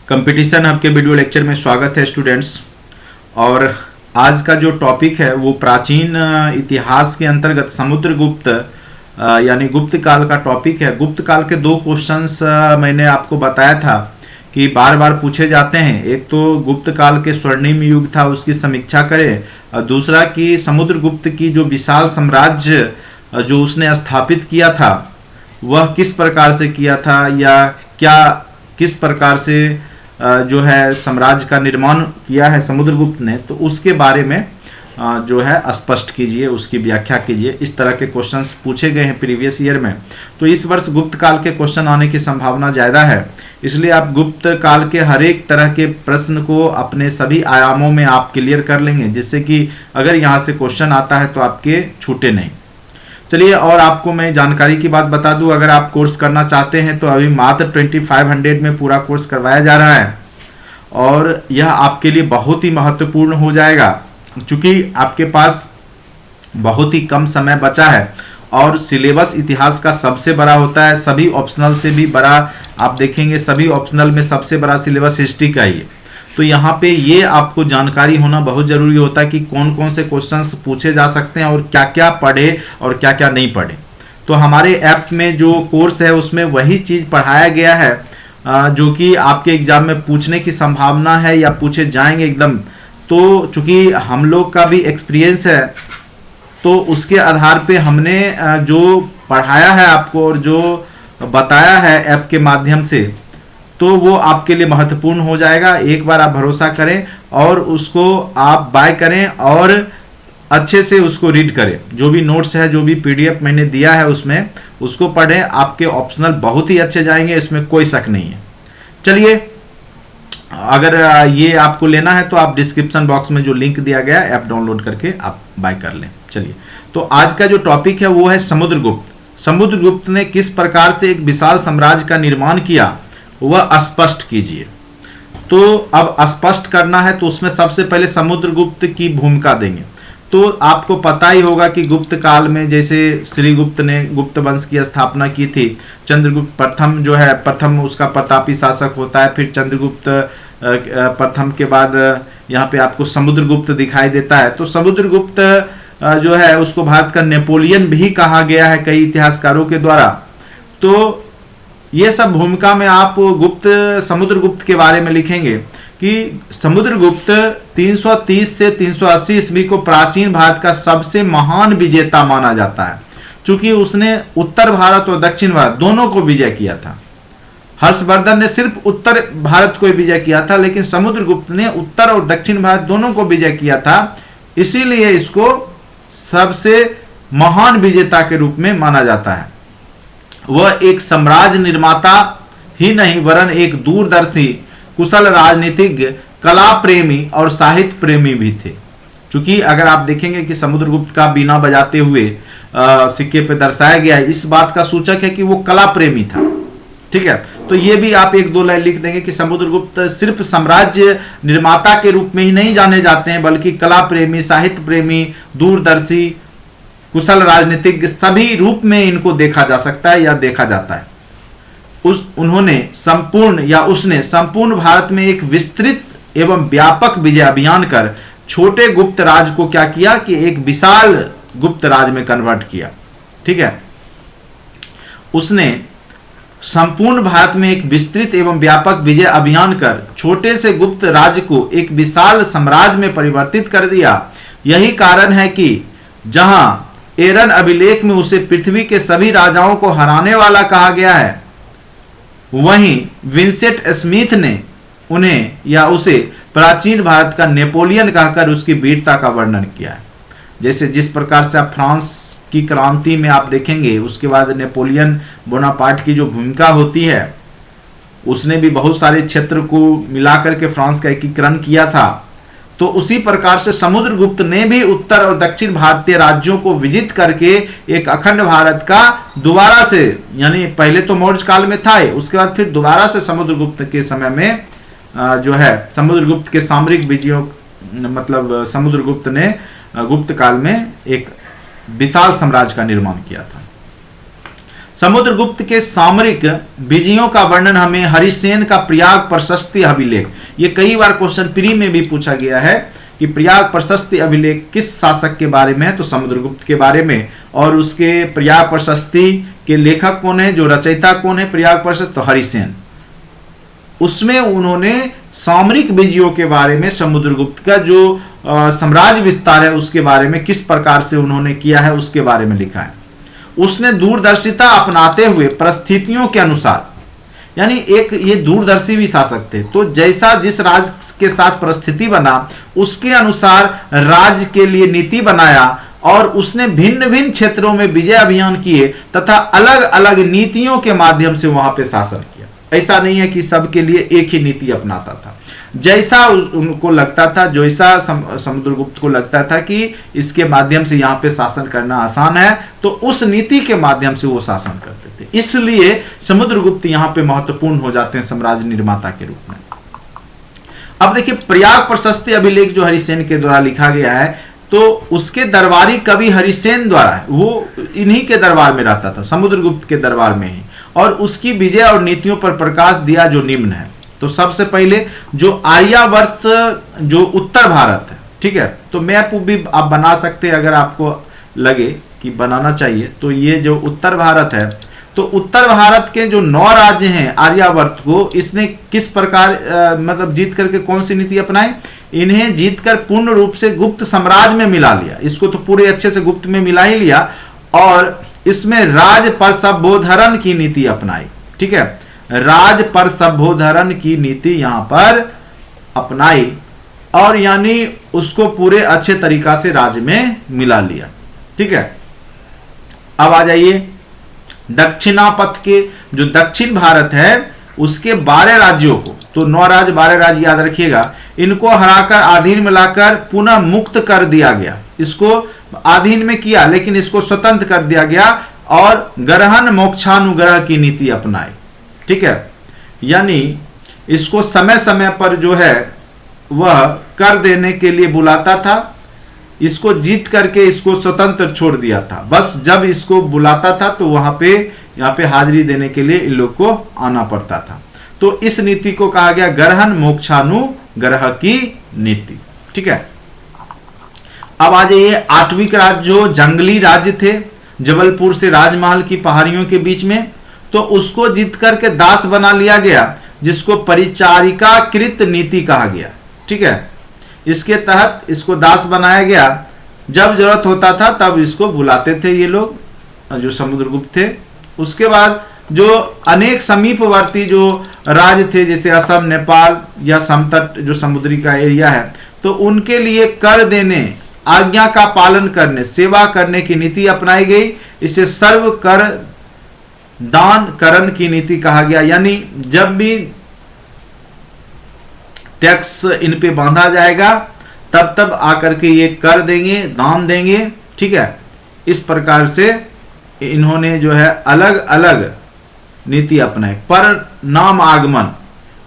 Competition hub के video lecture में स्वागत है स्टूडेंट्स। और आज का जो टॉपिक है वो प्राचीन इतिहास के अंतर्गत समुद्रगुप्त यानी गुप्त काल का टॉपिक है। गुप्त काल के दो क्वेश्चंस मैंने आपको बताया था कि बार बार पूछे जाते हैं। एक तो गुप्त काल के स्वर्णिम युग था, उसकी समीक्षा करें, और दूसरा कि समुद्रगुप्त की जो विशाल साम्राज्य जो उसने स्थापित किया था वह किस प्रकार से किया था, या क्या किस प्रकार से जो है साम्राज्य का निर्माण किया है समुद्रगुप्त ने, तो उसके बारे में जो है स्पष्ट कीजिए, उसकी व्याख्या कीजिए। इस तरह के क्वेश्चंस पूछे गए हैं प्रीवियस ईयर में। तो इस वर्ष गुप्त काल के क्वेश्चन आने की संभावना ज़्यादा है, इसलिए आप गुप्त काल के हर एक तरह के प्रश्न को अपने सभी आयामों में आप क्लियर कर लेंगे, जिससे कि अगर यहाँ से क्वेश्चन आता है तो आपके छूटे नहीं। चलिए, और आपको मैं जानकारी की बात बता दूं, अगर आप कोर्स करना चाहते हैं तो अभी मात्र 2500 में पूरा कोर्स करवाया जा रहा है, और यह आपके लिए बहुत ही महत्वपूर्ण हो जाएगा क्योंकि आपके पास बहुत ही कम समय बचा है और सिलेबस इतिहास का सबसे बड़ा होता है, सभी ऑप्शनल से भी बड़ा। आप देखेंगे सभी ऑप्शनल में सबसे बड़ा सिलेबस हिस्ट्री का ही है। तो यहाँ पे ये आपको जानकारी होना बहुत ज़रूरी होता है कि कौन कौन से क्वेश्चंस पूछे जा सकते हैं और क्या क्या पढ़े और क्या क्या नहीं पढ़े। तो हमारे ऐप में जो कोर्स है उसमें वही चीज़ पढ़ाया गया है जो कि आपके एग्जाम में पूछने की संभावना है या पूछे जाएंगे एकदम। तो चूँकि हम लोग का भी एक्सपीरियंस है, तो उसके आधार पे हमने जो पढ़ाया है आपको और जो बताया है ऐप के माध्यम से, तो वो आपके लिए महत्वपूर्ण हो जाएगा। एक बार आप भरोसा करें और उसको आप बाय करें और अच्छे से उसको रीड करें। जो भी नोट्स है, जो भी पीडीएफ मैंने दिया है उसमें उसको पढ़ें। आपके ऑप्शनल बहुत ही अच्छे जाएंगे, इसमें कोई शक नहीं है। चलिए, अगर ये आपको लेना है तो आप डिस्क्रिप्शन बॉक्स में जो लिंक दिया गया है ऐप डाउनलोड करके आप बाय कर लें। चलिए, तो आज का जो टॉपिक है वो है समुद्रगुप्त। समुद्रगुप्त ने किस प्रकार से एक विशाल साम्राज्य का निर्माण किया वह स्पष्ट कीजिए। तो अब स्पष्ट करना है तो उसमें सबसे पहले समुद्रगुप्त की भूमिका देंगे। तो आपको पता ही होगा कि गुप्त काल में जैसे श्रीगुप्त ने गुप्त वंश की स्थापना की थी, चंद्रगुप्त प्रथम जो है प्रथम उसका प्रतापी शासक होता है, फिर चंद्रगुप्त प्रथम के बाद यहाँ पे आपको समुद्रगुप्त दिखाई देता है। तो समुद्रगुप्त जो है उसको भारत का नेपोलियन भी कहा गया है कई इतिहासकारों के द्वारा। तो ये सब भूमिका में आप समुद्रगुप्त के बारे में लिखेंगे कि समुद्रगुप्त 330 से 380 ईस्वी को प्राचीन भारत का सबसे महान विजेता माना जाता है, क्योंकि उसने उत्तर भारत और दक्षिण भारत दोनों को विजय किया था। हर्षवर्धन ने सिर्फ उत्तर भारत को विजय किया था, लेकिन समुद्रगुप्त ने उत्तर और दक्षिण भारत दोनों को विजय किया था। इसीलिए इसको सबसे महान विजेता के रूप में माना जाता है। वह एक साम्राज्य निर्माता ही नहीं वरन एक दूरदर्शी, कुशल राजनीतिज्ञ, कला प्रेमी और साहित्य प्रेमी भी थे। क्योंकि अगर आप देखेंगे कि समुद्रगुप्त का बीना बजाते हुए सिक्के पे दर्शाया गया है, इस बात का सूचक है कि वो कला प्रेमी था। ठीक है, तो ये भी आप एक दो लाइन लिख देंगे कि समुद्रगुप्त सिर्फ साम्राज्य निर्माता के रूप में ही नहीं जाने जाते हैं, बल्कि कला प्रेमी, साहित्य प्रेमी, दूरदर्शी, कुशल राजनीतिज्ञ, सभी रूप में इनको देखा जा सकता है या देखा जाता है। उसने संपूर्ण भारत में एक विस्तृत एवं व्यापक विजय अभियान कर छोटे गुप्त राज को क्या किया कि एक विशाल गुप्त राज में कन्वर्ट किया। ठीक है, उसने संपूर्ण भारत में एक विस्तृत एवं व्यापक विजय अभियान कर छोटे से गुप्त राज्य को एक विशाल साम्राज्य में परिवर्तित कर दिया। यही कारण है कि जहां एरन अभिलेख में उसे पृथ्वी के सभी राजाओं को हराने वाला कहा गया है, वहीं विंसेंट स्मिथ ने उन्हें या उसे प्राचीन भारत का नेपोलियन कहकर उसकी वीरता का वर्णन किया है। जैसे जिस प्रकार से आप फ्रांस की क्रांति में आप देखेंगे, उसके बाद नेपोलियन बोनापार्ट की जो भूमिका होती है, उसने भी बहुत सारे क्षेत्र को मिलाकर के फ्रांस का एकीकरण किया था। तो उसी प्रकार से समुद्रगुप्त ने भी उत्तर और दक्षिण भारतीय राज्यों को विजित करके एक अखंड भारत का दोबारा से, यानी पहले तो मौर्य काल में था, उसके बाद फिर दोबारा से समुद्रगुप्त के समय में जो है समुद्रगुप्त के सामरिक विजयों, मतलब समुद्रगुप्त ने गुप्त काल में एक विशाल साम्राज्य का निर्माण किया था। समुद्रगुप्त के सामरिक विजयों का वर्णन हमें हरिसेन का प्रयाग प्रशस्ति अभिलेख, ये कई बार क्वेश्चन प्री में भी पूछा गया है कि प्रयाग प्रशस्ति अभिलेख किस शासक के बारे में है, तो समुद्रगुप्त के बारे में। और उसके प्रयाग प्रशस्ति के लेखक कौन है, जो रचयिता कौन है प्रयाग प्रशस्ति, तो हरिसेन। उसमें उन्होंने सामरिक विजयों के बारे में, समुद्रगुप्त का जो साम्राज्य विस्तार है उसके बारे में किस प्रकार से उन्होंने किया है उसके बारे में लिखा है। उसने दूरदर्शिता अपनाते हुए परिस्थितियों के अनुसार, यानी एक ये दूरदर्शी भी शासक थे, तो जैसा जिस राज्य के साथ परिस्थिति बना उसके अनुसार राज्य के लिए नीति बनाया और उसने भिन्न भिन्न क्षेत्रों में विजय अभियान किए तथा अलग अलग नीतियों के माध्यम से वहां पे शासन किया। ऐसा नहीं है कि सबके लिए एक ही नीति अपनाता था, जैसा उनको लगता था, जैसा समुद्रगुप्त को लगता था कि इसके माध्यम से यहाँ पे शासन करना आसान है, तो उस नीति के माध्यम से वो शासन करते थे। इसलिए समुद्रगुप्त यहाँ पे महत्वपूर्ण हो जाते हैं साम्राज्य निर्माता के रूप में। अब देखिए प्रयाग प्रशस्ति अभिलेख जो हरिसेन के द्वारा लिखा गया है, तो उसके दरबारी कवि हरिसेन द्वारा, वो इन्हीं के दरबार में रहता था, समुद्रगुप्त के दरबार में ही, और उसकी विजय और नीतियों पर प्रकाश दिया जो निम्न है। तो सबसे पहले जो आर्यावर्त जो उत्तर भारत है, ठीक है, तो मैप भी आप बना सकते हैं अगर आपको लगे कि बनाना चाहिए। तो ये जो उत्तर भारत है, तो उत्तर भारत के जो 9 राज्य हैं आर्यावर्त को इसने किस प्रकार मतलब जीत करके कौन सी नीति अपनाई, इन्हें जीतकर पूर्ण रूप से गुप्त साम्राज्य में मिला लिया। इसको तो पूरे अच्छे से गुप्त में मिला ही लिया और इसमें राज पर सभ्योधरण की नीति अपनाई। ठीक है, राज पर सभ्योधरण की नीति यहां पर अपनाई और यानी उसको पूरे अच्छे तरीका से राज्य में मिला लिया। ठीक है, अब आ जाइए दक्षिणापथ के जो दक्षिण भारत है उसके 12 राज्यों को, तो 9 राज्य 12 राज्य याद रखिएगा, इनको हराकर अधीन में लाकर पुनः मुक्त कर दिया गया। इसको अधीन में किया लेकिन इसको स्वतंत्र कर दिया गया और ग्रहण मोक्षानुग्रह की नीति अपनाई। ठीक है, यानी इसको समय समय पर जो है वह कर देने के लिए बुलाता था, इसको जीत करके इसको स्वतंत्र छोड़ दिया था। बस जब इसको बुलाता था तो वहां पे यहाँ पे हाजिरी देने के लिए इन लोग को आना पड़ता था। तो इस नीति को कहा गया ग्रहण मोक्षानुग्रह की नीति। ठीक है, अब आ जाइए 8वीं राज्य जो जंगली राज्य थे, जबलपुर से राजमहल की पहाड़ियों के बीच में, तो उसको जीत करके दास बना लिया गया जिसको परिचारिकाकृत नीति कहा गया। ठीक है, इसके तहत इसको दास बनाया गया, जब जरूरत होता था तब इसको बुलाते थे ये लोग जो समुद्रगुप्त थे। उसके बाद जो अनेक समीपवर्ती जो राज्य थे जैसे असम, नेपाल या समतट जो समुद्री का एरिया है, तो उनके लिए कर देने, आज्ञा का पालन करने, सेवा करने की नीति अपनाई गई। इसे सर्व कर दान करण की नीति कहा गया, यानी जब भी टैक्स इन पे बांधा जाएगा तब तब आकर के ये कर देंगे, दान देंगे। ठीक है, इस प्रकार से इन्होंने जो है अलग अलग नीति अपनाई। पर नाम आगमन,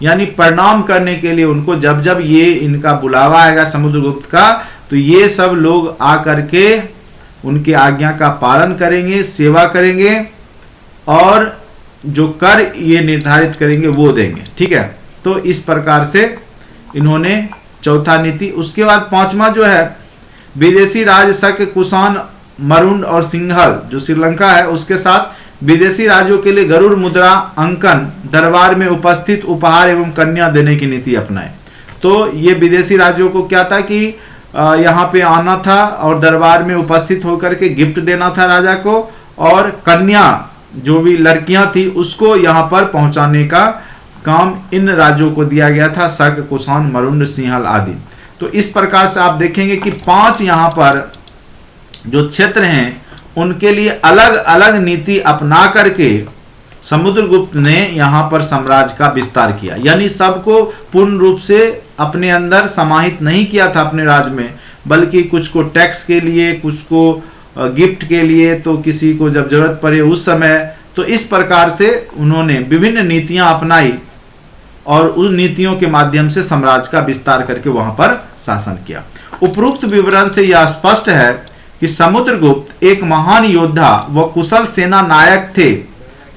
यानी प्रणाम करने के लिए उनको जब जब ये इनका बुलावा आएगा समुद्रगुप्त का, तो ये सब लोग आकर के उनके आज्ञा का पालन करेंगे, सेवा करेंगे और जो कर ये निर्धारित करेंगे वो देंगे। ठीक है, तो इस प्रकार से इन्होंने चौथा नीति। उसके बाद 5वां जो है विदेशी राज शक, कुषाण, मरुंड और सिंघल जो श्रीलंका है उसके साथ विदेशी राज्यों के लिए गरुड़ मुद्रा अंकन, दरबार में उपस्थित उपहार एवं कन्या देने की नीति अपनाए। तो ये विदेशी राज्यों को क्या था कि यहाँ पे आना था और दरबार में उपस्थित होकर के गिफ्ट देना था राजा को, और कन्या जो भी लड़कियां थी उसको यहाँ पर पहुंचाने का काम इन राज्यों को दिया गया था, शक, कुषाण, मरुंड, सिंहल आदि। तो इस प्रकार से आप देखेंगे कि 5 यहाँ पर जो क्षेत्र हैं उनके लिए अलग अलग नीति अपना करके समुद्रगुप्त ने यहाँ पर साम्राज्य का विस्तार किया। यानी सबको पूर्ण रूप से अपने अंदर समाहित नहीं किया था अपने राज्य में, बल्कि कुछ को टैक्स के लिए, कुछ को गिफ्ट के लिए, तो किसी को जब जरूरत पड़े उस समय। तो इस प्रकार से उन्होंने विभिन्न नीतियां अपनाई और उन नीतियों के माध्यम से साम्राज्य का विस्तार करके वहां पर शासन किया। उपरोक्त विवरण से यह स्पष्ट है कि समुद्रगुप्त एक महान योद्धा व कुशल सेना नायक थे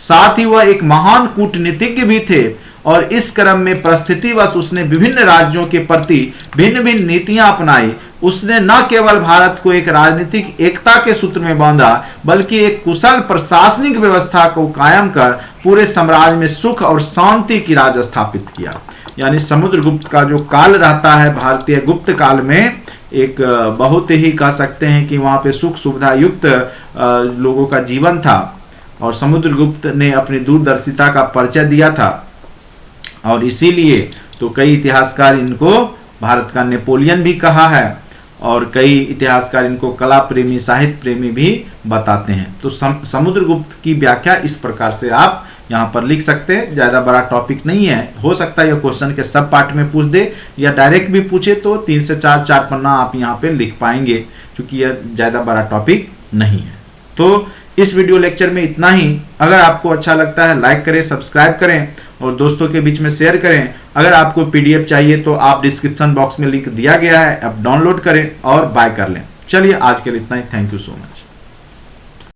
साथ ही वह एक महान कूटनीतिज्ञ भी थे और इस क्रम में परिस्थितिवश उसने विभिन्न राज्यों के प्रति भिन्न भिन्न नीतियां अपनाई। उसने न केवल भारत को एक राजनीतिक एकता के सूत्र में बांधा बल्कि एक कुशल प्रशासनिक व्यवस्था को कायम कर पूरे साम्राज्य में सुख और शांति की राज स्थापित किया। यानी समुद्रगुप्त का जो काल रहता है भारतीय गुप्त काल में, एक बहुत ही कह सकते हैं कि वहां पे सुख सुविधा युक्त लोगों का जीवन था और समुद्रगुप्त ने अपनी दूरदर्शिता का परिचय दिया था और इसीलिए तो कई इतिहासकार इनको भारत का नेपोलियन भी कहा है और कई इतिहासकार इनको कला प्रेमी साहित्य प्रेमी भी बताते हैं। तो समुद्रगुप्त की व्याख्या इस प्रकार से आप यहाँ पर लिख सकते हैं। ज़्यादा बड़ा टॉपिक नहीं है, हो सकता है यह क्वेश्चन के सब पार्ट में पूछ दे या डायरेक्ट भी पूछे तो 3 से 4 पन्ना आप यहाँ पे लिख पाएंगे क्योंकि यह ज़्यादा बड़ा टॉपिक नहीं है। तो इस वीडियो लेक्चर में इतना ही। अगर आपको अच्छा लगता है लाइक करें, सब्सक्राइब करें और दोस्तों के बीच में शेयर करें। अगर आपको पीडीएफ चाहिए तो आप डिस्क्रिप्शन बॉक्स में लिंक दिया गया है, आप डाउनलोड करें और बाय कर लें। चलिए आज के लिए इतना ही। Thank you so much.